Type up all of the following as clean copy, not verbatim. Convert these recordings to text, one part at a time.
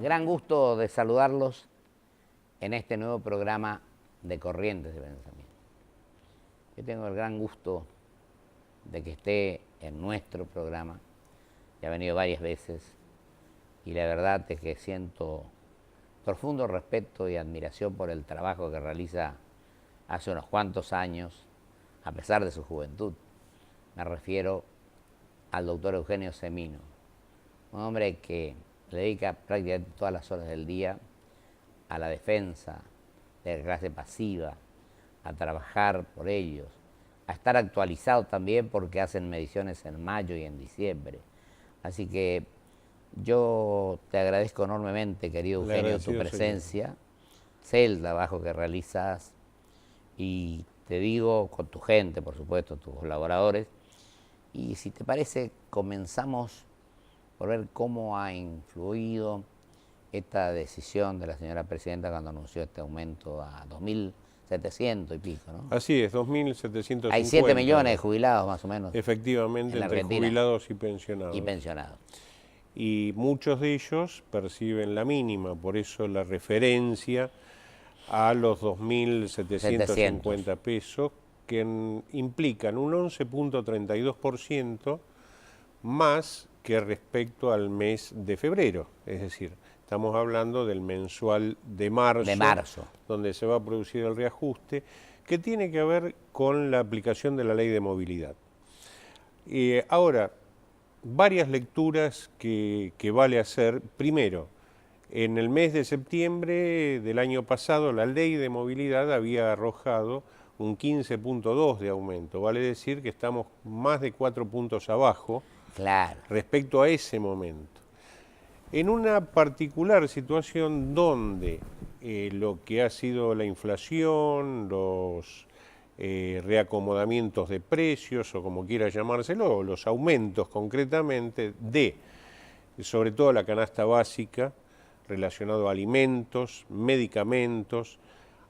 Gran gusto de saludarlos en este nuevo programa de Corrientes de Pensamiento. Yo tengo el gran gusto de que esté en nuestro programa, ya ha venido varias veces, y la verdad es que siento profundo respeto y admiración por el trabajo que realiza hace unos cuantos años, a pesar de su juventud. Me refiero al doctor Eugenio Semino, un hombre que le dedica prácticamente todas las horas del día a la defensa de la clase pasiva, a trabajar por ellos, a estar actualizado también porque hacen mediciones en mayo y en diciembre. Así que yo te agradezco enormemente, querido Eugenio, tu presencia, sé el trabajo que realizas y te digo con tu gente, por supuesto, tus colaboradores, y si te parece, comenzamos por ver cómo ha influido esta decisión de la señora presidenta cuando anunció este aumento a 2.700 y pico, ¿no? Así es, 2.750. Hay 7 millones de jubilados más o menos. Efectivamente, entre Argentina, jubilados y pensionados. Y muchos de ellos perciben la mínima, por eso la referencia a los 2.750 pesos, que implican un 11.32% más que respecto al mes de febrero. Es decir, estamos hablando del mensual de marzo, donde se va a producir el reajuste, que tiene que ver con la aplicación de la ley de movilidad. Ahora, varias lecturas que vale hacer. Primero, en el mes de septiembre del año pasado, la ley de movilidad había arrojado un 15.2 de aumento, vale decir que estamos más de 4 puntos abajo respecto a ese momento. En una particular situación donde lo que ha sido la inflación, los reacomodamientos de precios, o como quiera llamárselo, los aumentos concretamente de, sobre todo la canasta básica, relacionado a alimentos, medicamentos,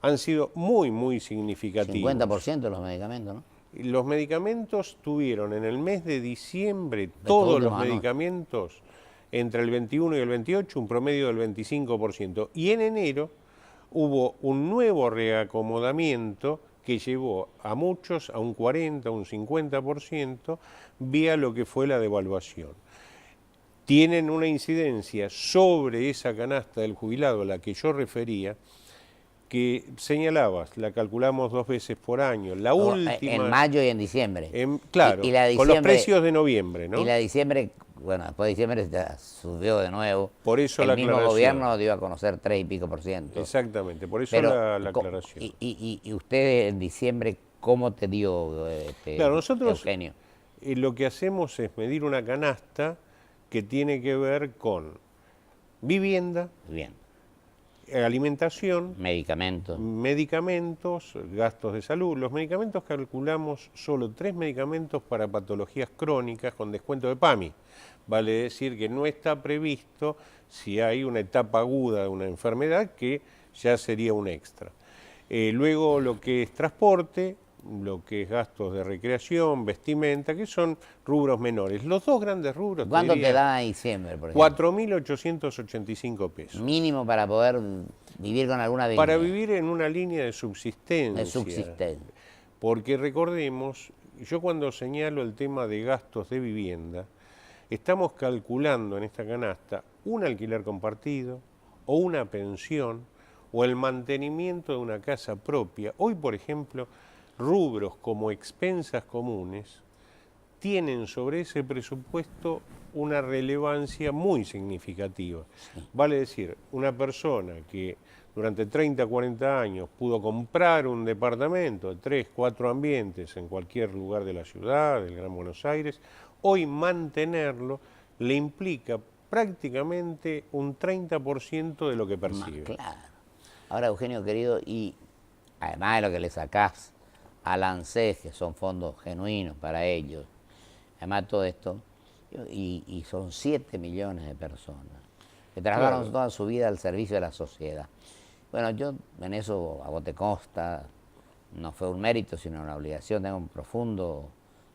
han sido muy significativos. 50% de los medicamentos, ¿no? Los medicamentos tuvieron en el mes de diciembre, todos los medicamentos, entre el 21 y el 28, un promedio del 25%. Y en enero hubo un nuevo reacomodamiento que llevó a muchos a un 40, un 50%, vía lo que fue la devaluación. Tienen una incidencia sobre esa canasta del jubilado a la que yo refería, que señalabas, la calculamos 2 veces por año, la última... En mayo y en diciembre. Claro, y la diciembre, con los precios de noviembre, ¿no? Y la de diciembre, bueno, después de diciembre ya subió de nuevo. Por eso el la mismo aclaración. Gobierno dio a conocer 3 y pico %. Exactamente, por eso la aclaración. Y usted en diciembre, ¿cómo te dio, claro, nosotros, Eugenio? Lo que hacemos es medir una canasta que tiene que ver con vivienda, alimentación, medicamentos, gastos de salud. Los medicamentos calculamos solo 3 medicamentos para patologías crónicas con descuento de PAMI. Vale decir que no está previsto si hay una etapa aguda de una enfermedad, que ya sería un extra. Luego lo que es transporte, lo que es gastos de recreación, vestimenta, que son rubros menores. Los dos grandes rubros... ¿Cuánto te da en diciembre, por ejemplo? 4.885 pesos. Mínimo para poder vivir con alguna dignidad. Para vivir en una línea de subsistencia. Porque recordemos, yo cuando señalo el tema de gastos de vivienda, estamos calculando en esta canasta un alquiler compartido, o una pensión, o el mantenimiento de una casa propia. Hoy, por ejemplo, rubros como expensas comunes tienen sobre ese presupuesto una relevancia muy significativa. Vale decir, una persona que durante 30, 40 años pudo comprar un departamento de 3, 4 ambientes en cualquier lugar de la ciudad, del Gran Buenos Aires, hoy mantenerlo le implica prácticamente un 30% de lo que percibe. Claro. Ahora, Eugenio, querido, y además de lo que le sacás al ANSES, que son fondos genuinos para ellos, además de todo esto, y son 7 millones de personas que trabajaron toda su vida al servicio de la sociedad. Bueno, yo en eso, a vos te consta, no fue un mérito, sino una obligación, tengo un profundo,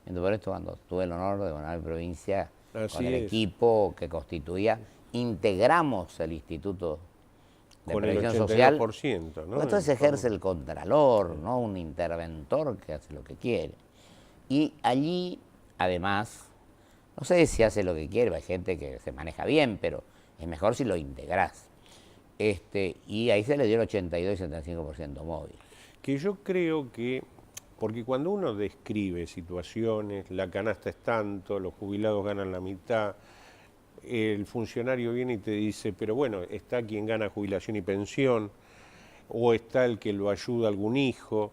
por esto cuando tuve el honor de gobernar la provincia con el equipo que constituía, integramos el Instituto de con el Previsión Social, 82%, ¿no? Entonces ejerce el contralor, ¿no? Un interventor que hace lo que quiere. Y allí, además, no sé si hace lo que quiere, hay gente que se maneja bien, pero es mejor si lo integrás. Y ahí se le dio el 82 y 75% móvil. Que yo creo que, porque cuando uno describe situaciones, la canasta es tanto, los jubilados ganan la mitad, el funcionario viene y te dice, pero bueno, está quien gana jubilación y pensión, o está el que lo ayuda algún hijo.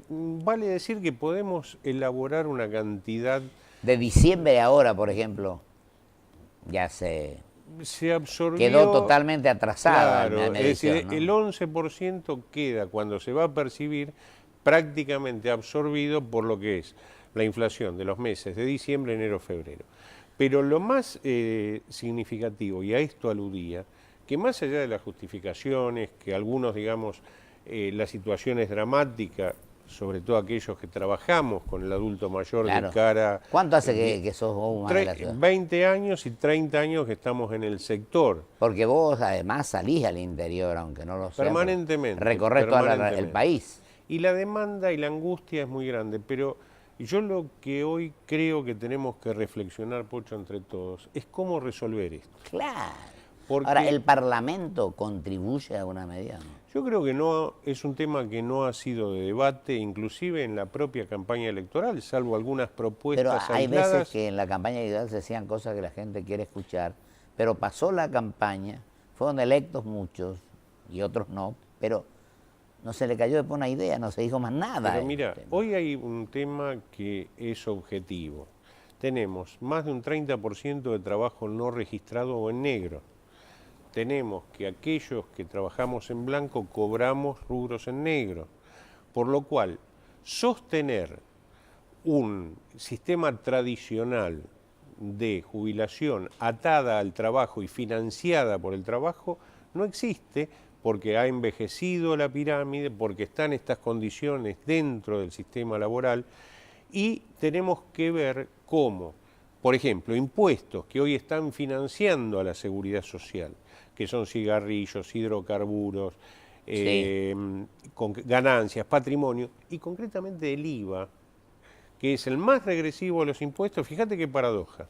Vale decir que podemos elaborar una cantidad... De diciembre a ahora, por ejemplo, ya se absorbió, quedó totalmente atrasada. Claro, es decir, ¿no? El 11% queda, cuando se va a percibir, prácticamente absorbido por lo que es la inflación de los meses de diciembre, enero, febrero. Pero lo más significativo, y a esto aludía, que más allá de las justificaciones, que algunos, digamos, la situación es dramática, sobre todo aquellos que trabajamos con el adulto mayor, claro, de cara... ¿Cuánto hace que sos vos más de la ciudad? 20 años y 30 años que estamos en el sector. Porque vos además salís al interior, aunque no lo sepas. Permanentemente. Recorres todo el país. Y la demanda y la angustia es muy grande, pero yo lo que hoy creo que tenemos que reflexionar, Pocho, entre todos, es cómo resolver esto. Claro. Porque ahora, ¿el Parlamento contribuye a alguna medida? ¿No? Yo creo que no, es un tema que no ha sido de debate, inclusive en la propia campaña electoral, salvo algunas propuestas pero hay aisladas. Veces que en la campaña electoral se decían cosas que la gente quiere escuchar, pero pasó la campaña, fueron electos muchos y otros no, pero no se le cayó después una idea, no se dijo más nada. Pero mira, hoy hay un tema que es objetivo. Tenemos más de un 30% de trabajo no registrado o en negro. Tenemos que aquellos que trabajamos en blanco cobramos rubros en negro, por lo cual sostener un sistema tradicional de jubilación atada al trabajo y financiada por el trabajo no existe, porque ha envejecido la pirámide, porque están estas condiciones dentro del sistema laboral, y tenemos que ver cómo, por ejemplo, impuestos que hoy están financiando a la seguridad social, que son cigarrillos, hidrocarburos, sí, con ganancias, patrimonio, y concretamente el IVA, que es el más regresivo de los impuestos. Fíjate qué paradoja.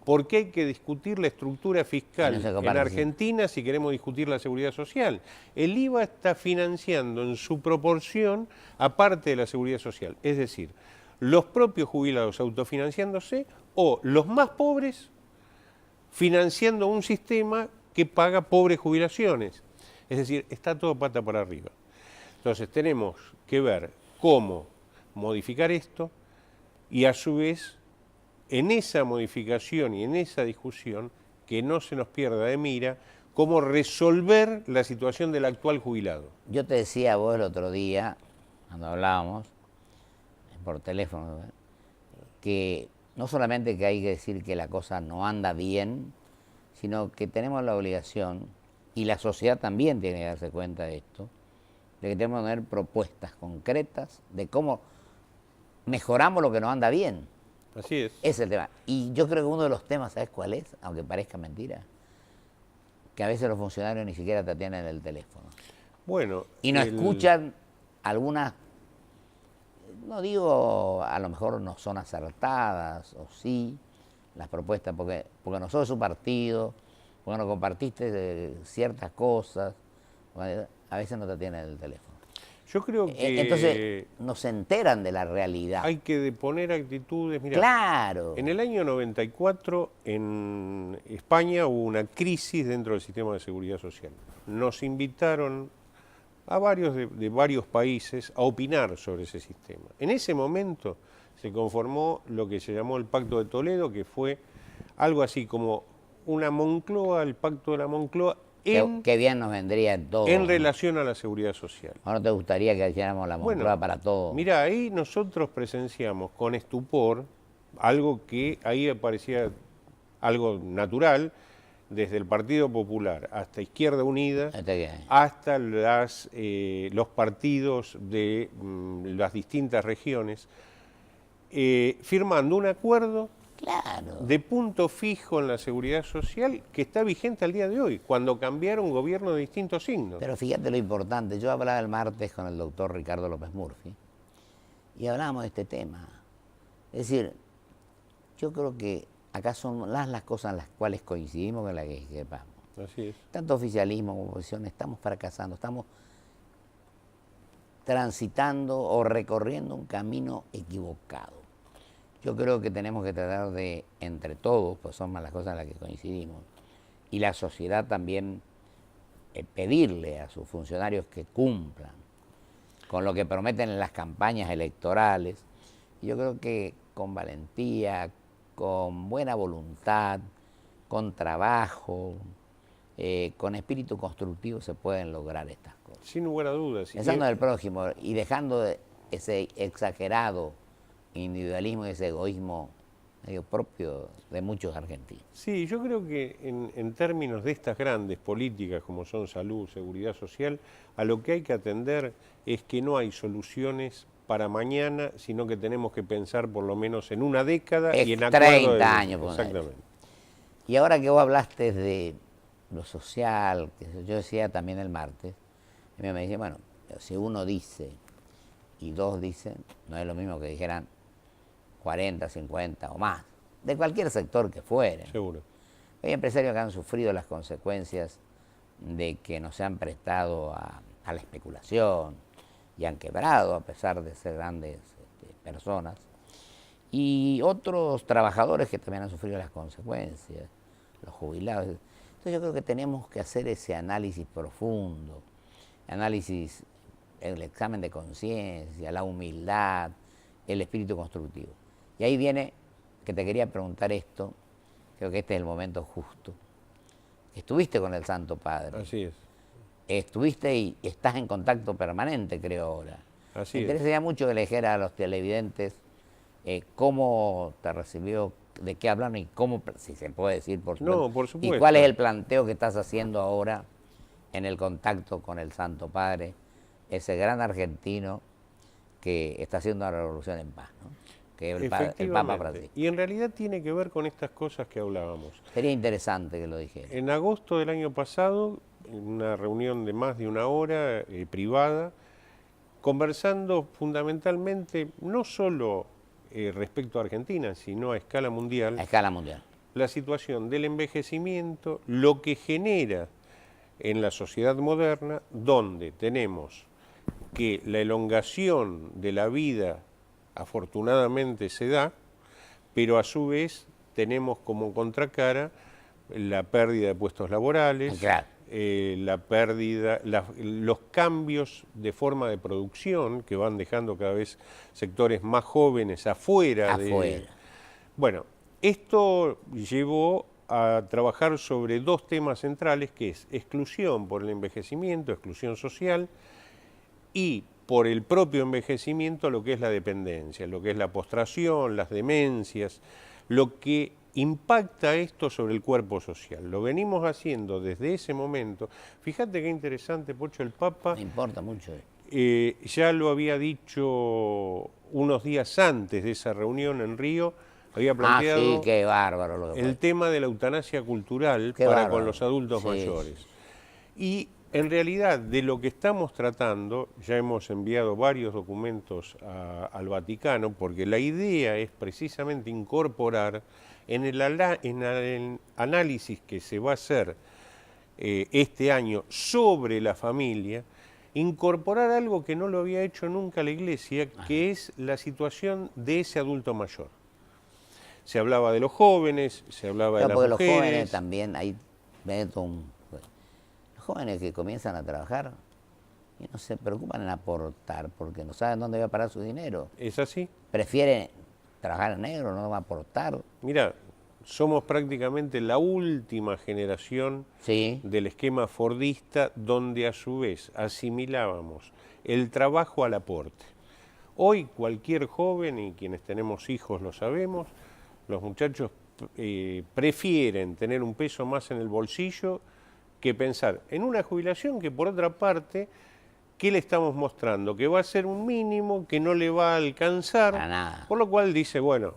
¿Por qué hay que discutir la estructura fiscal en Argentina si queremos discutir la seguridad social? El IVA está financiando en su proporción aparte de la seguridad social, es decir, los propios jubilados autofinanciándose o los más pobres financiando un sistema que paga pobres jubilaciones. Es decir, está todo pata para arriba. Entonces tenemos que ver cómo modificar esto y a su vez en esa modificación y en esa discusión que no se nos pierda de mira cómo resolver la situación del actual jubilado. Yo te decía a vos el otro día, cuando hablábamos por teléfono, que no solamente que hay que decir que la cosa no anda bien, sino que tenemos la obligación, y la sociedad también tiene que darse cuenta de esto, de que tenemos que tener propuestas concretas de cómo mejoramos lo que nos anda bien. Así es. Ese es el tema. Y yo creo que uno de los temas, ¿sabes cuál es? Aunque parezca mentira, que a veces los funcionarios ni siquiera te atienden el teléfono. Bueno. Y no escuchan algunas, no digo, a lo mejor no son acertadas, o sí, las propuestas, porque no sos de su partido, porque no compartiste ciertas cosas, a veces no te atienden el teléfono. Yo creo que... Entonces, no se enteran de la realidad. Hay que deponer actitudes. Mirá, ¡claro! En el año 94, en España, hubo una crisis dentro del sistema de seguridad social. Nos invitaron a varios de varios países a opinar sobre ese sistema. En ese momento se conformó lo que se llamó el Pacto de Toledo, que fue algo así como una Moncloa, el Pacto de la Moncloa, Qué bien nos vendría en todo. En relación a la seguridad social. ¿O no te gustaría que hiciéramos la Moncloa para todo? Mira, ahí nosotros presenciamos con estupor algo que ahí parecía algo natural, desde el Partido Popular hasta Izquierda Unida, hasta los partidos de las distintas regiones, firmando un acuerdo Claro. de punto fijo en la seguridad social que está vigente al día de hoy, cuando cambiaron gobiernos de distintos signos. Pero fíjate lo importante, yo hablaba el martes con el doctor Ricardo López Murphy y hablábamos de este tema. Es decir, yo creo que acá son las cosas en las cuales coincidimos con las que discrepamos. Así es. Tanto oficialismo como oposición estamos fracasando, estamos transitando o recorriendo un camino equivocado. Yo creo que tenemos que tratar de, entre todos, pues son más las cosas en las que coincidimos, y la sociedad también pedirle a sus funcionarios que cumplan con lo que prometen en las campañas electorales. Y yo creo que con valentía, con buena voluntad, con trabajo, con espíritu constructivo se pueden lograr estas cosas. Sin lugar a dudas. Pensando en el prójimo y dejando ese exagerado individualismo y ese egoísmo medio propio de muchos argentinos. Sí, yo creo que en términos de estas grandes políticas como son salud, seguridad social, a lo que hay que atender es que no hay soluciones para mañana, sino que tenemos que pensar por lo menos en una década y en acuerdo 30 años. Exactamente. Y ahora que vos hablaste de lo social, que yo decía también el martes, y me decía, bueno, si uno dice y dos dicen, no es lo mismo que dijeran 40, 50 o más, de cualquier sector que fuere. Seguro. Hay empresarios que han sufrido las consecuencias de que no se han prestado a la especulación y han quebrado a pesar de ser grandes personas. Y otros trabajadores que también han sufrido las consecuencias, los jubilados. Entonces yo creo que tenemos que hacer ese análisis profundo, análisis, el examen de conciencia, la humildad, el espíritu constructivo. Y ahí viene que te quería preguntar esto, creo que este es el momento justo. Estuviste con el Santo Padre. Así es. Estuviste y estás en contacto permanente, creo ahora. Así Me interesaría mucho que le dijera a los televidentes cómo te recibió, de qué hablaron y cómo, si se puede decir, por supuesto. No, por supuesto. Y cuál es el planteo que estás haciendo ahora en el contacto con el Santo Padre, ese gran argentino que está haciendo la revolución en paz, ¿no? Que es el Papa Francisco. Y en realidad tiene que ver con estas cosas que hablábamos. Sería interesante que lo dijera. En agosto del año pasado, en una reunión de más de una hora privada, conversando fundamentalmente no solo respecto a Argentina, sino a escala mundial. A escala mundial. La situación del envejecimiento, lo que genera en la sociedad moderna, donde tenemos que la elongación de la vida afortunadamente se da, pero a su vez tenemos como contracara la pérdida de puestos laborales, claro, la pérdida, los cambios de forma de producción que van dejando cada vez sectores más jóvenes afuera. Bueno, esto llevó a trabajar sobre dos temas centrales, que es exclusión por el envejecimiento, exclusión social, y por el propio envejecimiento lo que es la dependencia, lo que es la postración, las demencias, lo que impacta esto sobre el cuerpo social. Lo venimos haciendo desde ese momento. Fíjate qué interesante, Pocho, el Papa... Me importa mucho. Ya lo había dicho unos días antes de esa reunión en Río, había planteado sí, qué bárbaro el tema de la eutanasia cultural con los adultos mayores. Y en realidad, de lo que estamos tratando, ya hemos enviado varios documentos al Vaticano, porque la idea es precisamente incorporar en el análisis que se va a hacer este año sobre la familia, incorporar algo que no lo había hecho nunca la Iglesia, que es la situación de ese adulto mayor. Se hablaba de los jóvenes, se hablaba de las mujeres. Los jóvenes también, ahí meto los jóvenes que comienzan a trabajar y no se preocupan en aportar porque no saben dónde va a parar su dinero. ¿Es así? Prefieren trabajar en negro, no va a aportar. Mira, somos prácticamente la última generación del esquema fordista, donde a su vez asimilábamos el trabajo al aporte. Hoy cualquier joven, y quienes tenemos hijos lo sabemos, los muchachos prefieren tener un peso más en el bolsillo que pensar en una jubilación que, por otra parte, ¿qué le estamos mostrando? Que va a ser un mínimo, que no le va a alcanzar, para nada. Por lo cual dice, bueno,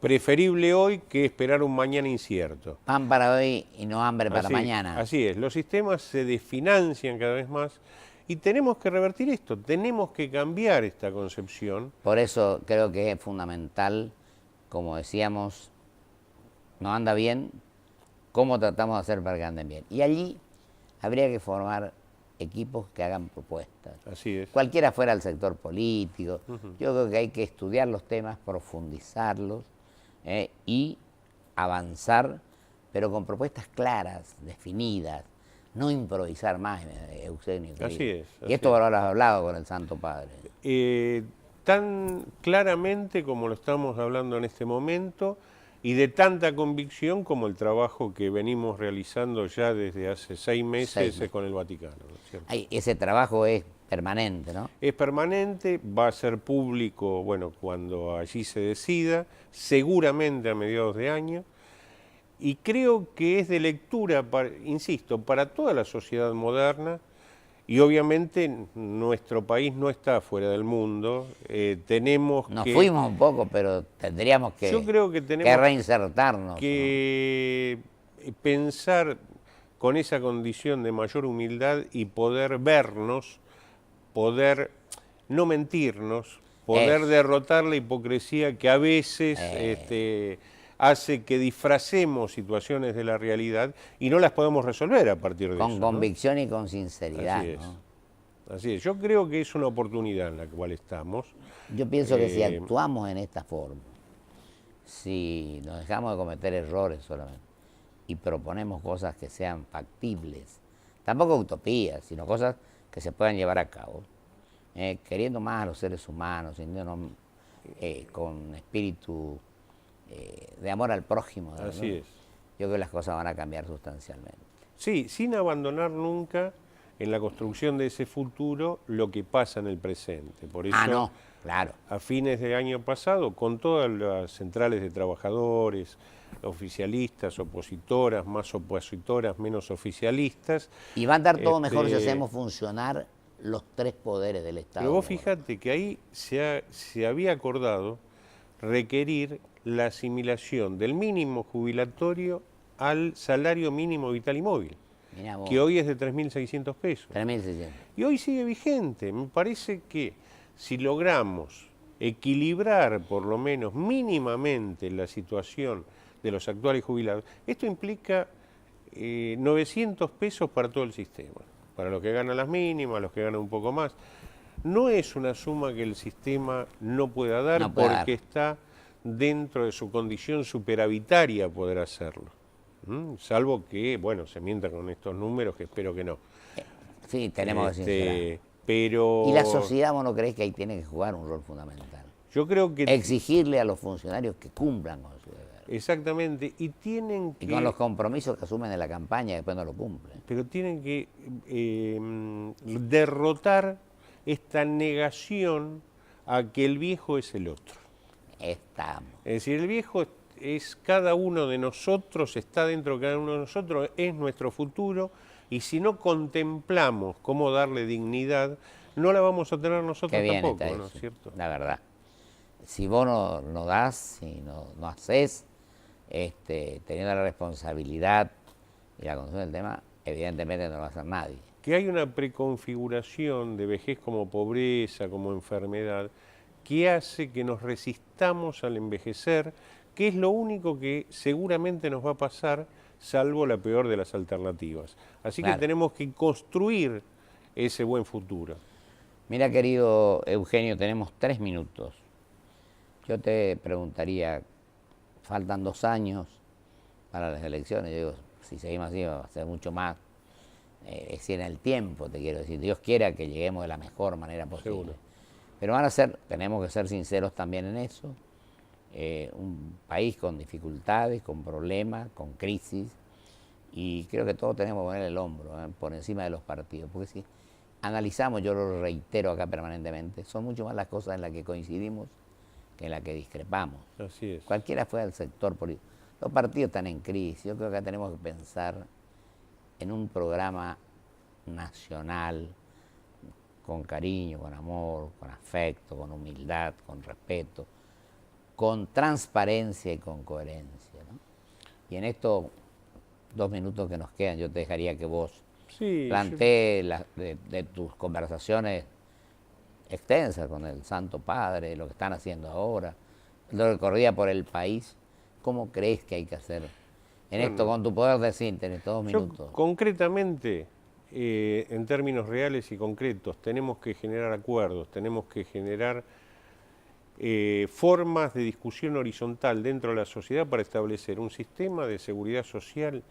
preferible hoy que esperar un mañana incierto. Pan para hoy y no hambre para mañana. Así es, los sistemas se desfinancian cada vez más y tenemos que revertir esto, tenemos que cambiar esta concepción. Por eso creo que es fundamental, como decíamos, no anda bien, ¿cómo tratamos de hacer para que anden bien? Y allí habría que formar equipos que hagan propuestas. Así es. Cualquiera fuera el sector político. Yo creo que hay que estudiar los temas, profundizarlos y avanzar, pero con propuestas claras, definidas, no improvisar más, Eugenio. Así es. Y esto ahora lo has hablado con el Santo Padre. Tan claramente como lo estamos hablando en este momento y de tanta convicción como el trabajo que venimos realizando ya desde hace 6 meses con el Vaticano, ¿no es cierto? Ese trabajo es permanente, ¿no? Es permanente, va a ser público, bueno, cuando allí se decida, seguramente a mediados de año, y creo que es de lectura, insisto, para toda la sociedad moderna, y obviamente nuestro país no está fuera del mundo, Nos fuimos un poco, pero tendríamos que, yo creo que tenemos que reinsertarnos. Que pensar con esa condición de mayor humildad y poder vernos, poder no mentirnos, poder derrotar la hipocresía que a veces hace que disfracemos situaciones de la realidad y no las podemos resolver a partir de eso. Con convicción, ¿no? Y con sinceridad. Así es. ¿No? Así es. Yo creo que es una oportunidad en la cual estamos. Yo pienso que si actuamos en esta forma, si nos dejamos de cometer errores solamente y proponemos cosas que sean factibles, tampoco utopías, sino cosas que se puedan llevar a cabo, queriendo más a los seres humanos, sintiéndonos con espíritu de amor al prójimo. Así es. Yo creo que las cosas van a cambiar sustancialmente. Sí, sin abandonar nunca en la construcción de ese futuro lo que pasa en el presente. Por eso, no, claro. A fines del año pasado, con todas las centrales de trabajadores, oficialistas, opositoras, más opositoras, menos oficialistas. Y va a andar todo mejor si hacemos funcionar los 3 poderes del Estado. Pero vos fíjate que ahí se había acordado requerir la asimilación del mínimo jubilatorio al salario mínimo vital y móvil, que hoy es de 3.600 pesos. 3.600. Y hoy sigue vigente. Me parece que si logramos equilibrar por lo menos mínimamente la situación de los actuales jubilados, esto implica 900 pesos para todo el sistema, para los que ganan las mínimas, los que ganan un poco más. No es una suma que el sistema no pueda dar porque está dentro de su condición superavitaria poder hacerlo. Salvo que, bueno, se mienta con estos números, que espero que no. Sí, tenemos que sincerar. Pero... ¿Y la sociedad, vos no creés que ahí tiene que jugar un rol fundamental? Yo creo que... Exigirle a los funcionarios que cumplan con su deber. Exactamente, y tienen que... Y con los compromisos que asumen en la campaña y después no lo cumplen. Pero tienen que derrotar esta negación a que el viejo es el otro. Estamos. Es decir, el viejo es cada uno de nosotros, está dentro de cada uno de nosotros, es nuestro futuro, y si no contemplamos cómo darle dignidad, no la vamos a tener nosotros tampoco, ¿no es cierto? La verdad. Si vos no das, si no haces, teniendo la responsabilidad y la conducción del tema, evidentemente no lo va a hacer nadie. Que hay una preconfiguración de vejez como pobreza, como enfermedad, que hace que nos resistamos al envejecer, que es lo único que seguramente nos va a pasar, salvo la peor de las alternativas. Así que tenemos que construir ese buen futuro. Mira, querido Eugenio, tenemos 3 minutos. Yo te preguntaría, faltan 2 años para las elecciones. Yo digo, si seguimos así va a ser mucho más. Es en el tiempo, te quiero decir. Dios quiera que lleguemos de la mejor manera posible. Seguro. Pero tenemos que ser sinceros también en eso. Un país con dificultades, con problemas, con crisis, y creo que todos tenemos que poner el hombro por encima de los partidos, porque si analizamos, yo lo reitero acá permanentemente, son mucho más las cosas en las que coincidimos que en las que discrepamos. Así es. Cualquiera fuera el sector político. Los partidos están en crisis, yo creo que acá tenemos que pensar en un programa nacional con cariño, con amor, con afecto, con humildad, con respeto, con transparencia y con coherencia, ¿no? Y en estos 2 minutos que nos quedan, yo te dejaría que vos plantees de tus conversaciones extensas con el Santo Padre, lo que están haciendo ahora, lo que corría por el país, ¿cómo crees que hay que hacer en esto con tu poder de síntesis, estos 2 minutos? Concretamente, en términos reales y concretos, tenemos que generar acuerdos, tenemos que generar formas de discusión horizontal dentro de la sociedad para establecer un sistema de seguridad social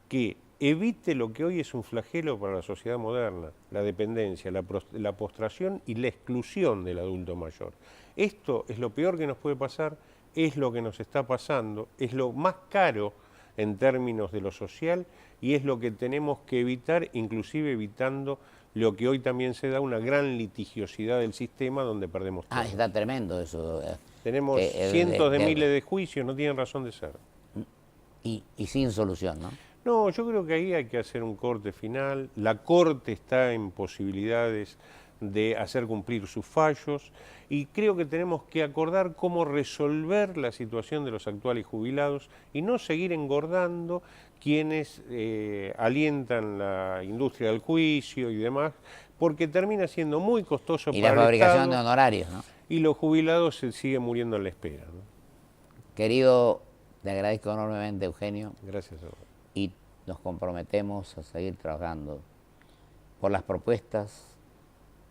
que evite lo que hoy es un flagelo para la sociedad moderna, la dependencia, la postración y la exclusión del adulto mayor. Esto es lo peor que nos puede pasar, es lo que nos está pasando, es lo más caro en términos de lo social y es lo que tenemos que evitar, inclusive evitando lo que hoy también se da, una gran litigiosidad del sistema donde perdemos todo. Está tremendo eso. Tenemos cientos de miles de juicios, no tienen razón de ser. Y sin solución, ¿no? No, yo creo que ahí hay que hacer un corte final. La Corte está en posibilidades de hacer cumplir sus fallos y creo que tenemos que acordar cómo resolver la situación de los actuales jubilados y no seguir engordando quienes alientan la industria del juicio y demás, porque termina siendo muy costoso para el Estado. Y la fabricación de honorarios, ¿no? Y los jubilados se siguen muriendo en la espera, ¿no? Querido, te agradezco enormemente, Eugenio. Gracias a vos. Y nos comprometemos a seguir trabajando por las propuestas,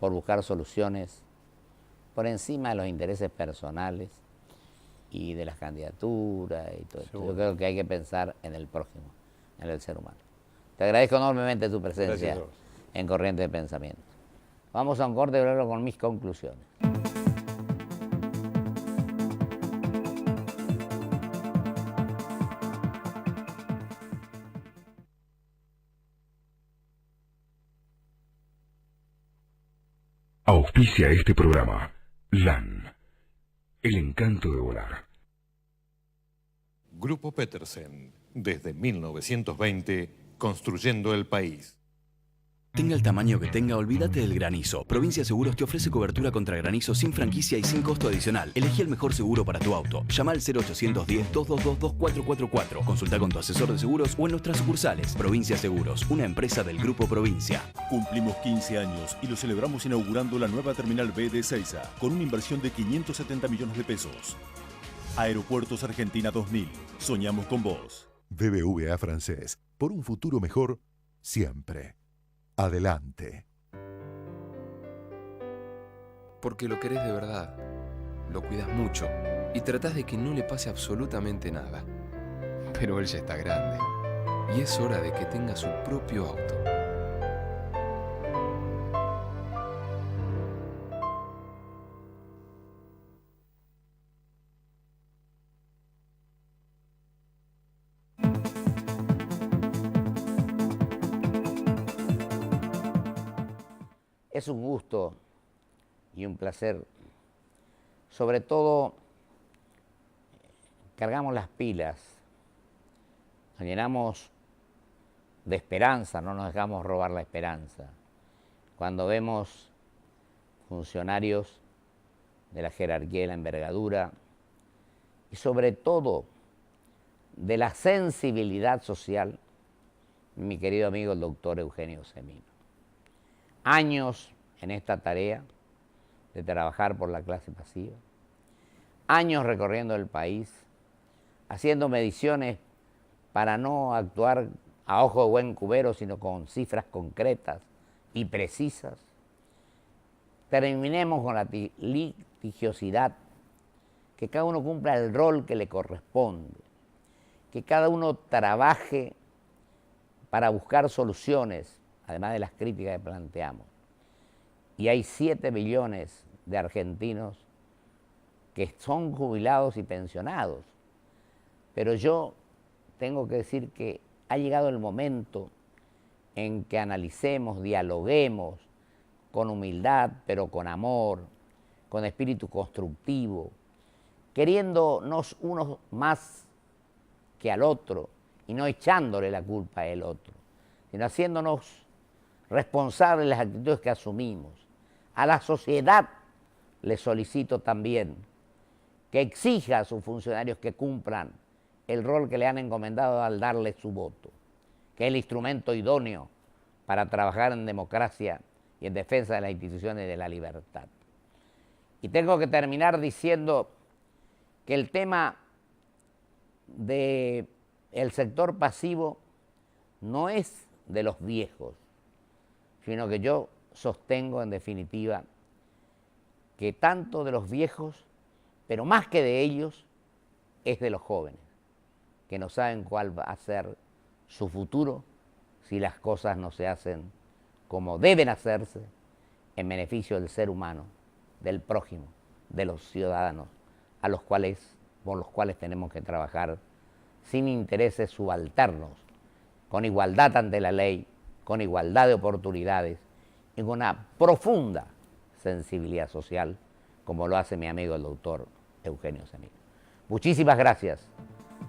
por buscar soluciones, por encima de los intereses personales y de las candidaturas y todo esto. Yo creo que hay que pensar en el prójimo, en el ser humano. Te agradezco enormemente tu presencia en Corriente de Pensamiento. Vamos a un corte y luego con mis conclusiones. Auspicia este programa LAN, el encanto de volar. Grupo Petersen, desde 1920, construyendo el país. Tenga el tamaño que tenga, olvídate del granizo. Provincia Seguros te ofrece cobertura contra granizo sin franquicia y sin costo adicional. Elegí el mejor seguro para tu auto. Llama al 0810-222-2444. Consulta con tu asesor de seguros o en nuestras sucursales. Provincia Seguros, una empresa del Grupo Provincia. Cumplimos 15 años y lo celebramos inaugurando la nueva Terminal B de Ezeiza, con una inversión de 570 millones de pesos. Aeropuertos Argentina 2000. Soñamos con vos. BBVA Francés. Por un futuro mejor, siempre. Adelante. Porque lo querés de verdad, lo cuidas mucho y tratás de que no le pase absolutamente nada. Pero él ya está grande y es hora de que tenga su propio auto. Es un gusto y un placer. Sobre todo, cargamos las pilas, nos llenamos de esperanza, no nos dejamos robar la esperanza. Cuando vemos funcionarios de la jerarquía y la envergadura, y sobre todo de la sensibilidad social, mi querido amigo el doctor Eugenio Semino. Años en esta tarea de trabajar por la clase pasiva, años recorriendo el país, haciendo mediciones para no actuar a ojo de buen cubero, sino con cifras concretas y precisas. Terminemos con la litigiosidad, que cada uno cumpla el rol que le corresponde, que cada uno trabaje para buscar soluciones, además de las críticas que planteamos. Y hay 7 millones de argentinos que son jubilados y pensionados. Pero yo tengo que decir que ha llegado el momento en que analicemos, dialoguemos con humildad, pero con amor, con espíritu constructivo, queriéndonos unos más que al otro y no echándole la culpa al otro, sino haciéndonos responsables de las actitudes que asumimos. A la sociedad le solicito también que exija a sus funcionarios que cumplan el rol que le han encomendado al darle su voto, que es el instrumento idóneo para trabajar en democracia y en defensa de las instituciones de la libertad. Y tengo que terminar diciendo que el tema del sector pasivo no es de los viejos, sino que yo sostengo en definitiva que tanto de los viejos, pero más que de ellos, es de los jóvenes, que no saben cuál va a ser su futuro si las cosas no se hacen como deben hacerse en beneficio del ser humano, del prójimo, de los ciudadanos, por los cuales tenemos que trabajar sin intereses subalternos, con igualdad ante la ley, con igualdad de oportunidades y con una profunda sensibilidad social, como lo hace mi amigo el doctor Eugenio Semino. Muchísimas gracias.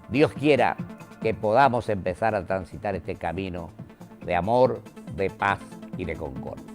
Dios quiera que podamos empezar a transitar este camino de amor, de paz y de concordia.